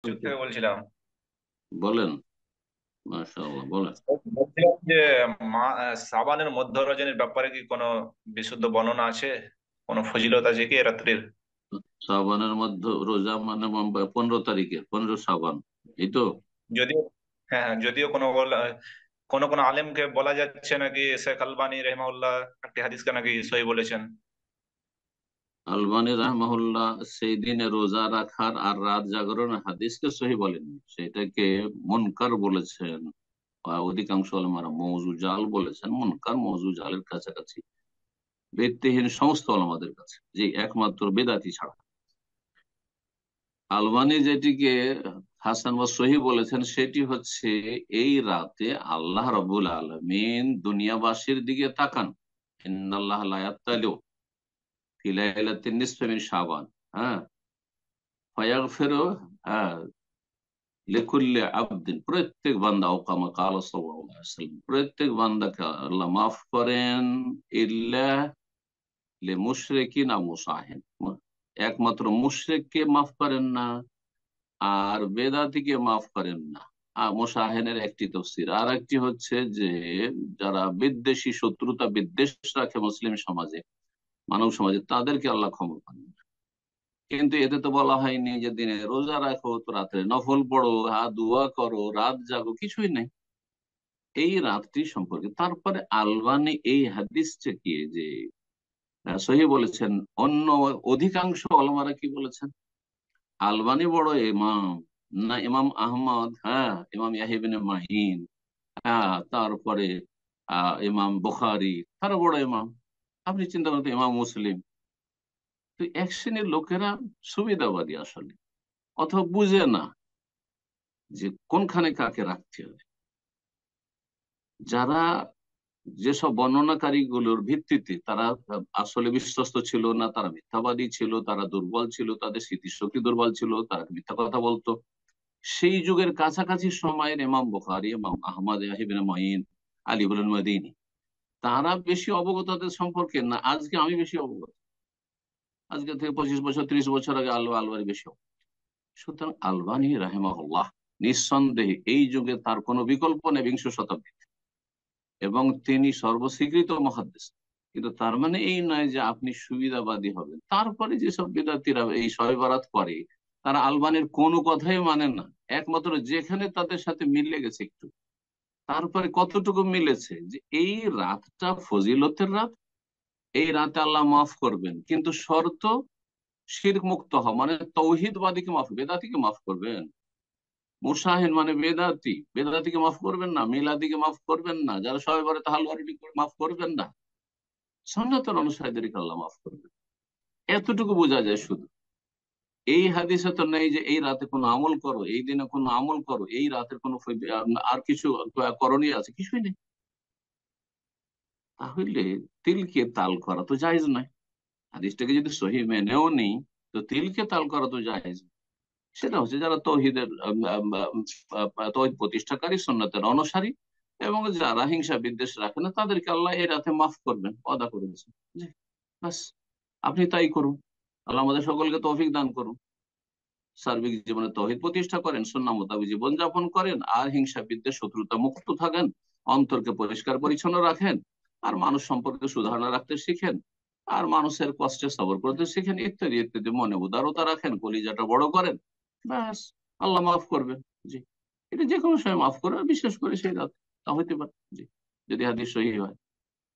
থেকে বলছিলাম। বলেন। মাশাআল্লাহ, বলেন। বলছিলাম যে সাবানের মধ্য রজনীর ব্যাপারে কি কোনো বিশুদ্ধ বর্ণনা আছে? কোনো ফজিলত আছে কি এ রাত্রির? শ্রাবণের মধ্যে রোজা মানে 15 তারিখে, 15 শ্রাবণ, এই তো। যদিও হ্যাঁ হ্যাঁ, যদিও কোনো কোনো আলেমকে বলা যাচ্ছে নাকি শেখ আলবানী রহমাউল্লাহ একটি হাদিসকে নাকি সহি বলেছেন। আলবানী রাহমাহুল্লাহ সেই দিনে রোজা রাখার আর রাত জাগরণের হাদিসকে সহি বলেননি, সেটাকে মুনকার বলেছেন। অধিকাংশ আলেমারা মওজু জাল বলেছেন। মুনকার মওজু জালের কাছাকাছি, ভিত্তিহীন সমস্ত আলেমাদের কাছে, যে একমাত্র বেদাতি ছাড়া। আলবানী যেটিকে হাসান বা সহি বলেছেন সেটি হচ্ছে, এই রাতে আল্লাহ রাব্বুল আলামিন দুনিয়াবাসীর দিকে তাকান। ইন্নাল্লাহ লা ইয়াত্তালিউ ফি লাইলাতিন নিসফি মিন শাবান, হ্যাঁ, ফায়াগফিরু, হ্যাঁ, লিকুল্লি আবদিন, প্রত্যেক বান্দা, ও কামা ক্বালা সাল্লাল্লাহু আলাইহি ওয়াসাল্লাম, প্রত্যেক বান্দাকে আল্লাহ মাফ করেন, ইল্লা লিমুশরিকিন আও মুসাহিন, একমাত্র মুশরিককে মাফ করেন না, আর বেদাতিকে মাফ করেন না। আর মোশাহেনের একটি তফসির, আর একটি হচ্ছে যে যারা বিদ্বেষী, শত্রুতা বিদ্বেষ রাখে মুসলিম সমাজে, মানব সমাজে, তাদেরকে আল্লাহ ক্ষমা করেন না। কিন্তু এতে তো বলা হয়নি যে দিনে রোজা রাখো, তো রাত্রে নফল পড়ো, দোয়া করো, রাত জাগো, কিছুই নেই এই রাতটি সম্পর্কে। তারপরে আলবানী এই হাদিসটাকে যে সহি বলেছেন, অন্য অধিকাংশ ওলামারা কি বলেছেন? আলবানী বড় ইমাম না ইমাম আহমদ, হ্যাঁ, ইমাম ইয়াহিয়া ইবনে মাহিন, হ্যাঁ, তারপরে ইমাম বুখারী, তারা বড় ইমাম। আপনি চিন্তা করেন তো, ইমাম মুসলিম। তো এক শ্রেণীর লোকেরা সুবিধাবাদী আসলে, অথবা বুঝে না যে কোনখানে কাকে রাখতে হবে। যারা যেসব বর্ণনাকারী গুলোর ভিত্তিতে তারা আসলে বিশ্বস্ত ছিল না, তারা মিথ্যাবাদী ছিল, তারা দুর্বল ছিল, তাদের স্মৃতিশক্তি দুর্বল ছিল, তারা মিথ্যা কথা বলতো, সেই যুগের কাছাকাছি সময়ের ইমাম বুখারী, ইমাম আহমদ ইবনে মাইন, আলী ইবনে মাদিনী, তারা বেশি অবগত তাদের সম্পর্কে না। আজকে আমি বেশি অবগত, আজকে থেকে 25 বছর 30 বছর আগে আলবানি বেশি অবগত। সুতরাং আলবানী রাহিমাহুল্লাহ নিঃসন্দেহে এই যুগে তার কোনো বিকল্প নেই বিংশ শতাব্দীতে, এবং তিনি সর্বস্বীকৃত মুহাদ্দিস। কিন্তু তার মানে এই নয় যে আপনি সুবিধাবাদী হবেন। তারপরে যেসব বিদ্যার্থীরা এই শবে বরাত করে, তারা আলবানির কোনো কথাই মানে না, একমাত্র যেখানে তাদের সাথে মিলে গেছে একটু। তারপরে কতটুকু মিলেছে যে এই রাতটা ফজিলতের রাত, এই রাতে আল্লাহ মাফ করবেন, কিন্তু শর্ত শিরক মুক্ত হওয়া, মানে তৌহিদবাদীকে মাফ, বেদাতিকে মাফ করবেন। মুসাহিন মানে বেদাতি, বেদাতিকে মাফ করবেন না, মিলাদিকে মাফ করবেন না, যারা সবাই বলে তাহলে মাফ করবেন না, সন্ন্যতের অনুসারীদেরকে আল্লাহ মাফ করবেন। এতটুকু বোঝা যায় শুধু। এই হাদিসে তো নেই যে এই রাতে কোনো আমল করো, এই দিনে কোনো আমল করো, এই রাতের কোনো আর কিছু করণীয় আছে, কিছুই নেই। তাহলে তিলকে তাল করা তো জায়েজ নয়। হাদিসটাকে যদি সহি মেনেও নেই, তো তিলকে তাল করা তো জায়েজ নয়। সেটা হচ্ছে যারা তৌহিদের তৌহিদ প্রতিষ্ঠাকারী, সুন্নতের অনুসারী, এবং যারা হিংসা বিদ্বেষ রাখে না, তাদেরকে আল্লাহ এই রাতে মাফ করবেন, ওয়াদা করেছেন। জি, বাস, আপনি তাই করুন। আল্লাহ আমাদের সকলকে তৌফিক দান করুন। সার্বিক জীবনে তৌহিদ প্রতিষ্ঠা করেন, সুন্নাহ মোতাবেক জীবন যাপন করেন, আর হিংসা বিদ্বেষ শত্রুতা মুক্ত থাকেন, অন্তরকে পরিষ্কার পরিচ্ছন্ন রাখেন, আর মানুষ সম্পর্কে সুধারণা রাখতে শিখেন, আর মানুষের কষ্টে সবর করতে শিখেন, ইত্যাদি ইত্যাদি। মনে উদারতা রাখেন, কলিজাটা বড় করেন, ব্যাস, আল্লাহ মাফ করবেন। জি, এটা যে কোনো সময় মাফ করবে, বিশেষ করে সেই রাত, তা হইতে পারে। জি, যদি হাদিস সহিহ হয়,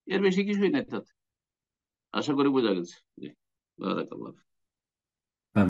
এর বেশি কিছুই নেই তাতে। আশা করি বোঝা গেছে। জি, বারাকাল্লাহ।